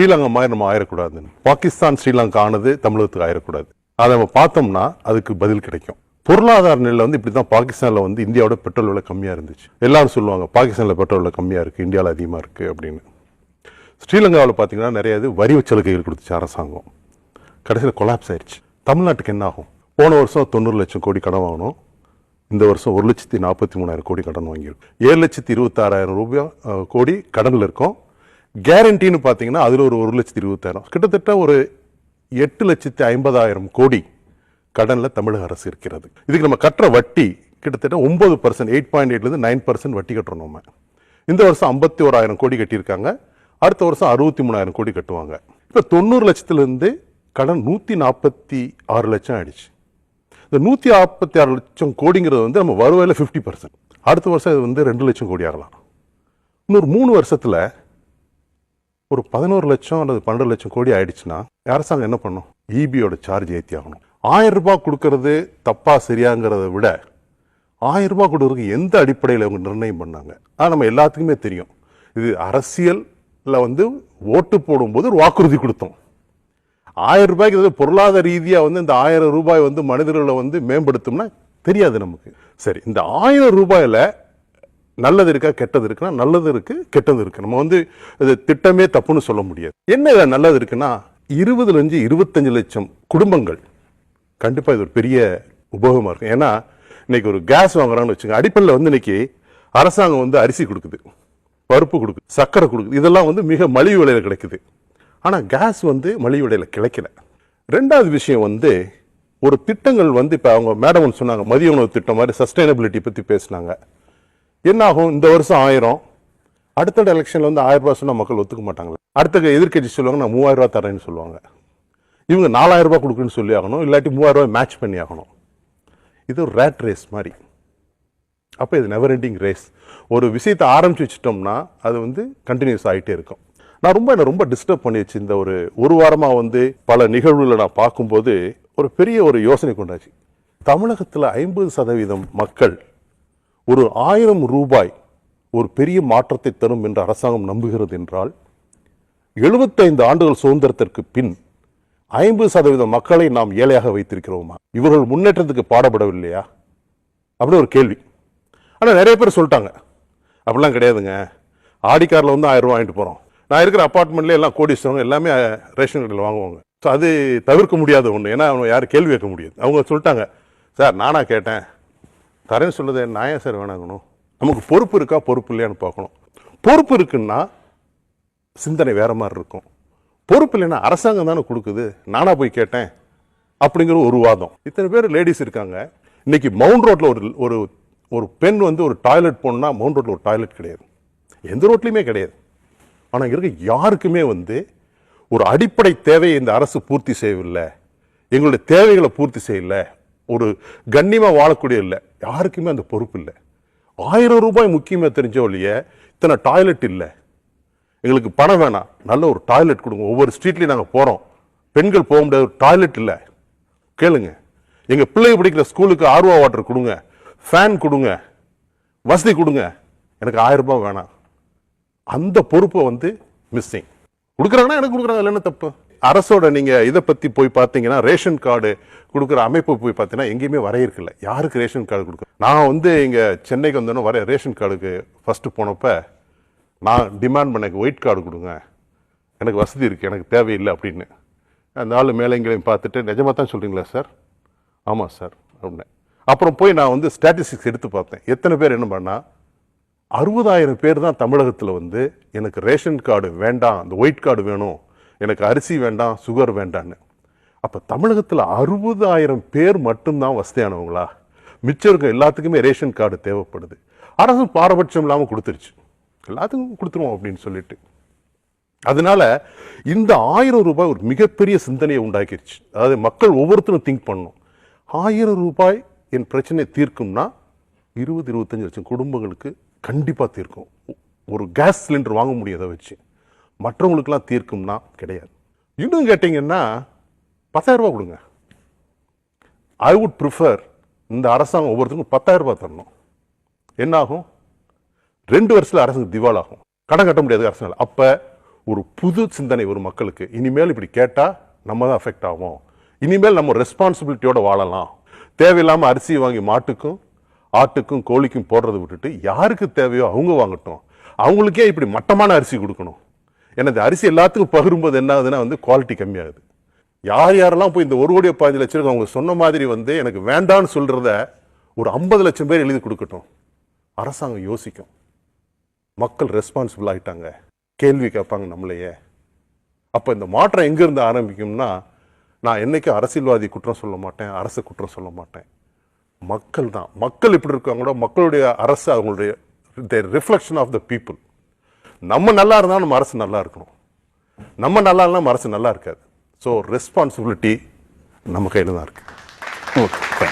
ஸ்ரீலங்கா மாதிரி நம்ம ஆயிடக்கூடாதுன்னு. பாகிஸ்தான் ஸ்ரீலங்கா ஆனது தமிழகத்துக்கு ஆயிடக்கூடாது. அதை நம்ம பார்த்தோம்னா அதுக்கு பதில் கிடைக்கும். பொருளாதார நிலை வந்து இப்படி தான். பாகிஸ்தானில் வந்து இந்தியாவோட பெட்ரோல் விலை கம்மியாக இருந்துச்சு. எல்லாரும் சொல்லுவாங்க பாகிஸ்தானில் பெட்ரோல் விலை கம்மியாக இருக்குது, இந்தியாவில் அதிகமாக இருக்குது அப்படின்னு. ஸ்ரீலங்காவில் பார்த்தீங்கன்னா நிறைய வரி சலுகைகள் கொடுத்துச்சு அரசாங்கம். கடைசியில் கொலாப்ஸ் ஆயிடுச்சு. தமிழ்நாட்டுக்கு என்ன ஆகும்? போன வருஷம் 90 லட்சம் கோடி கடன் வாங்கணும். இந்த வருஷம் 1,43,000 கோடி கடன் வாங்கியிருக்கும். 7,26,000 ரூபாய் கோடி கடனில் இருக்கும். கேரண்டின்னு பார்த்தீங்கன்னா அதில் ஒரு 1,20,000, கிட்டத்தட்ட ஒரு 8,50,000 கோடி கடனில் தமிழக அரசு இருக்கிறது. இதுக்கு நம்ம கட்டுற வட்டி கிட்டத்தட்ட 9%, 8.8லேருந்து 9% வட்டி கட்டுறோம் நம்ம. இந்த வருஷம் 51,000 கோடி கட்டியிருக்காங்க. அடுத்த வருஷம் 63,000 கோடி கட்டுவாங்க. இப்போ 90 லட்சத்திலிருந்து கடன் 146 லட்சம் ஆயிடுச்சு. இந்த 146 லட்சம் கோடிங்கிறது வந்து நம்ம வருவாயில் 50%. அடுத்த வருஷம் இது வந்து 2 லட்சம் கோடி ஆகலாம். இன்னொரு 3 வருஷத்துல ஒரு 11 லட்சம் அல்லது 12 லட்சம் கோடி ஆயிடுச்சுன்னா அரசாங்கம் என்ன பண்ணும்? இபியோட சார்ஜ் ஏற்றி ஆகணும். 1000 ரூபாய் கொடுக்கறது தப்பா சரியாங்கிறத விட 1000 ரூபாய் கொடுக்கறதுக்கு எந்த அடிப்படையில் அவங்க நிர்ணயம் பண்ணாங்க? ஆனால் நம்ம எல்லாத்துக்குமே தெரியும், இது அரசியல்ல வந்து ஓட்டு போடும்போது ஒரு வாக்குறுதி கொடுத்தோம். 1000 ரூபாய்க்கு பொருளாதார ரீதியாக வந்து இந்த 1000 ரூபாய் வந்து மனிதர்களை வந்து மேம்படுத்தும்னா தெரியாது நமக்கு. சரி, இந்த 1000 ரூபாயில நல்லது இருக்கா கெட்டது இருக்குன்னா நல்லது இருக்கு, கெட்டது இருக்கு. நம்ம வந்து இது திட்டமே தப்புன்னு சொல்ல முடியாது. என்ன இதில் நல்லது இருக்குன்னா 20 25 லட்சம் குடும்பங்கள் கண்டிப்பா இது ஒரு பெரிய உபயோகமா இருக்கும். ஏன்னா இன்னைக்கு ஒரு கேஸ் வாங்குறான்னு வச்சுங்க, அடிப்படையில் வந்து இன்னைக்கு அரசாங்கம் வந்து அரிசி கொடுக்குது, பருப்பு கொடுக்குது, சர்க்கரை கொடுக்குது. இதெல்லாம் வந்து மிக மலிவு விலையில கிடைக்குது. ஆனால் கேஸ் வந்து மலிவு விலையில கிடைக்கல. ரெண்டாவது விஷயம் வந்து ஒரு திட்டங்கள் வந்து இப்போ அவங்க மேடம் சொன்னாங்க, மதிய உணவு திட்டம் மாதிரி சஸ்டைனபிலிட்டி பற்றி பேசினாங்க. என்ன ஆகும்? இந்த வருஷம் 1000, அடுத்த எலெக்ஷன்ல வந்து 1000 ரூபாய் சொன்னா மக்கள் ஒத்துக்க மாட்டாங்களா? அடுத்த எதிர்கட்சி சொல்லுவாங்க நான் 3000 ரூபாய் தரேன்னு சொல்லுவாங்க. இவங்க 4000 ரூபாய் கொடுக்குன்னு சொல்லி ஆகணும், இல்லாட்டி 3000 ரூபாய் மேட்ச் பண்ணி ஆகணும். இது ஒரு ரேட் ரேஸ் மாதிரி. அப்போ இது நெவர் எண்டிங் ரேஸ். ஒரு விஷயத்தை ஆரம்பிச்சு வச்சுட்டோம்னா அது வந்து கண்டினியூஸ் ஆகிட்டே இருக்கும். நான் ரொம்ப டிஸ்டர்ப் பண்ணிடுச்சு இந்த ஒரு வாரமாக வந்து பல நிகழ்வுகளை நான் பார்க்கும்போது ஒரு பெரிய ஒரு யோசனை கொண்டாச்சு. தமிழகத்தில் 50% மக்கள் ஒரு 1000 ரூபாய் ஒரு பெரிய மாற்றத்தை தரும் என்று அரசாங்கம் நம்புகிறது என்றால் 75 ஆண்டுகள் சுதந்திரத்திற்கு பின் 50% மக்களை நாம் ஏழையாக வைத்திருக்கிறோமா? இவர்கள் முன்னேற்றத்துக்கு பாடுபடவில்லையா? அப்படி ஒரு கேள்வி. ஆனால் நிறைய பேர் சொல்லிட்டாங்க அப்படிலாம் கிடையாதுங்க, ஆடி காரில் வந்து 1000 ரூபாய் வாங்கிட்டு போகிறோம். நான் இருக்கிற அப்பார்ட்மெண்ட்லேயே எல்லாம் கோடீஸ்வரங்க எல்லாமே ரேஷன் கடையில் வாங்குவாங்க. ஸோ அது தவிர்க்க முடியாத ஒன்று. ஏன்னா அவங்க யாரும் கேள்வி கேட்க முடியாது. அவங்க சொல்லிட்டாங்க, சார் நானாக கேட்டேன் தரேன்னு சொல்லுது, நான் ஏன் சார் வேணாங்கணும்? நமக்கு பொறுப்பு இருக்கா பொறுப்பு இல்லையான்னு பார்க்கணும். பொறுப்பு இருக்குன்னா சிந்தனை வேற மாதிரி இருக்கும். பொறுப்பு இல்லைன்னா அரசாங்கம் தானே கொடுக்குது, நானா போய் கேட்டேன் அப்படிங்கிற ஒரு வாதம். இத்தனை பேர் லேடிஸ் இருக்காங்க. இன்னைக்கு மவுண்ட் ரோட்ல ஒரு ஒரு பெண் வந்து ஒரு டாய்லெட் போகணும்னா மவுண்ட் ரோட்ல ஒரு டாய்லெட் கிடையாது, எந்த ரோட்லையுமே கிடையாது. ஆனால் இருக்க யாருக்குமே வந்து ஒரு அடிப்படை தேவையை இந்த அரசு பூர்த்தி செய்யவில்லை, எங்களுடைய தேவைகளை பூர்த்தி செய்யல, ஒரு கண்ணியமாக வாழக்கூடிய இல்லை, யாருக்குமே அந்த பொறுப்பு இல்லை. 1000 ரூபாய் முக்கியமாக தெரிஞ்சோ இல்லையே, இத்தனை டாய்லெட் இல்லை, எங்களுக்கு பணம் வேணாம், நல்ல ஒரு டாய்லெட் கொடுங்க. ஒவ்வொரு ஸ்ட்ரீட்லையும் நாங்கள் போகிறோம், பெண்கள் போக முடியாத ஒரு டாய்லெட் இல்லை, கேளுங்க. எங்கள் பிள்ளை படிக்கிற ஸ்கூலுக்கு ஆர்வா வாட்டர் கொடுங்க, ஃபேன் கொடுங்க, வசதி கொடுங்க, எனக்கு 1000 ரூபாய் வேணாம். அந்த பொறுப்பை வந்து மிஸ்ஸிங். கொடுக்குறாங்கன்னா எனக்கு கொடுக்குறாங்க, இல்லைன்னு தப்பு. அரசோட நீங்கள் இதை பற்றி போய் பார்த்தீங்கன்னா ரேஷன் கார்டு கொடுக்குற அமைப்பு போய் பார்த்தீங்கன்னா எங்கேயுமே வரையிருக்குல்ல யாருக்கு ரேஷன் கார்டு கொடுக்க. நான் வந்து இங்கே சென்னைக்கு வந்தோன்னே ரேஷன் கார்டுக்கு ஃபஸ்ட்டு போனப்போ நான் டிமாண்ட் பண்ண ஒயிட் கார்டு கொடுங்க, எனக்கு வசதி இருக்குது, எனக்கு தேவையில்லை அப்படின்னு. அந்த ஆள் மேலேங்களையும் பார்த்துட்டு நிஜமாக தான் சொல்கிறீங்களா சார்? ஆமாம் சார் அப்படின்னு. அப்புறம் போய் நான் வந்து ஸ்டாட்டிஸ்டிக்ஸ் எடுத்து பார்த்தேன். எத்தனை பேர் என்ன பண்ணால் 60,000 பேர் தான் தமிழகத்தில் வந்து எனக்கு ரேஷன் கார்டு வேண்டாம், அந்த ஒயிட் கார்டு வேணும், எனக்கு அரிசி வேண்டாம், சுகர் வேண்டான்னு. அப்போ தமிழகத்தில் 60,000 பேர் மட்டும்தான் வசதியானவங்களா? மிச்சம் இருக்க எல்லாத்துக்குமே ரேஷன் கார்டு தேவைப்படுது. அரசு பாரபட்சம் இல்லாமல் கொடுத்துருச்சு, எல்லாத்துக்கும் கொடுத்துருவோம் அப்படின்னு சொல்லிட்டு. அதனால இந்த 1000 ரூபாய் ஒரு மிகப்பெரிய சிந்தனையை உண்டாக்கிடுச்சு. அதாவது மக்கள் ஒவ்வொருத்தரும் திங்க் பண்ணணும், 1000 ரூபாய் என் பிரச்சனை தீர்க்கும்னா 20-25 லட்சம் குடும்பங்களுக்கு கண்டிப்பாக தீர்க்கும். ஒரு கேஸ் சிலிண்டர் வாங்க முடியாத வச்சு மற்றவங்களுக்குலாம் தீர்க்கும்னா கிடையாது. இன்னும் கேட்டீங்கன்னா 10,000 ரூபாய் கொடுங்க. ஐ வுட் ப்ரிஃபர் இந்த அரசாங்கம் ஒவ்வொருத்தருக்கும் 10,000 ரூபாய் தரணும். என்ன ஆகும்? 2 வருஷத்துல அரசுக்கு திவால் ஆகும், கடன் கட்ட முடியாது அரசாங்கம். அப்போ ஒரு புது சிந்தனை ஒரு மக்களுக்கு. இனிமேல் இப்படி கேட்டால் நம்ம தான் அஃபெக்ட் ஆகும், இனிமேல் நம்ம ரெஸ்பான்சிபிலிட்டியோட வாழலாம். தேவையில்லாமல் அரிசி வாங்கி மாட்டுக்கும் ஆட்டுக்கும் கோழிக்கும் போடுறதை விட்டுட்டு யாருக்கு தேவையோ அவங்க வாங்கட்டும். அவங்களுக்கே இப்படி மட்டமான அரிசி கொடுக்கணும். ஏன்னா இந்த அரிசி எல்லாத்துக்கும் பகிரும்போது என்ன ஆகுதுன்னா குவாலிட்டி கம்மியாகுது. யார் யாரெல்லாம் போய் இந்த 1,15 லட்சம் அவங்க சொன்ன மாதிரி எனக்கு வேண்டான்னு சொல்றத ஒரு 50 லட்சம் பேர் எழுதி கொடுக்கட்டும். அரசாங்கம் யோசிக்கும். மக்கள் ரெஸ்பான்சிபிள் ஆயிட்டாங்க, கேள்வி கேட்பாங்க நம்மளையே. அப்ப இந்த மாற்றம் எங்க இருந்து ஆரம்பிக்கும்னா, நான் என்னைக்கும் அரசியல்வாதி குற்றம் சொல்ல மாட்டேன், அரசு குற்றம் சொல்ல மாட்டேன். மக்கள் தான். மக்கள் எப்படி இருக்காங்களோ மக்களுடைய அரசு அவங்களுடைய ரிஃப்ளெக்ஷன் ஆஃப் த பீப்புள். நம்ம நல்லா இருந்தால் நம்ம அரசு நல்லா இருக்கணும், நம்ம நல்லா இல்லைனா நம்ம அரசு நல்லா இருக்காது. ஸோ ரெஸ்பான்சிபிலிட்டி நம்ம கையில் தான் இருக்கு. ஓகே.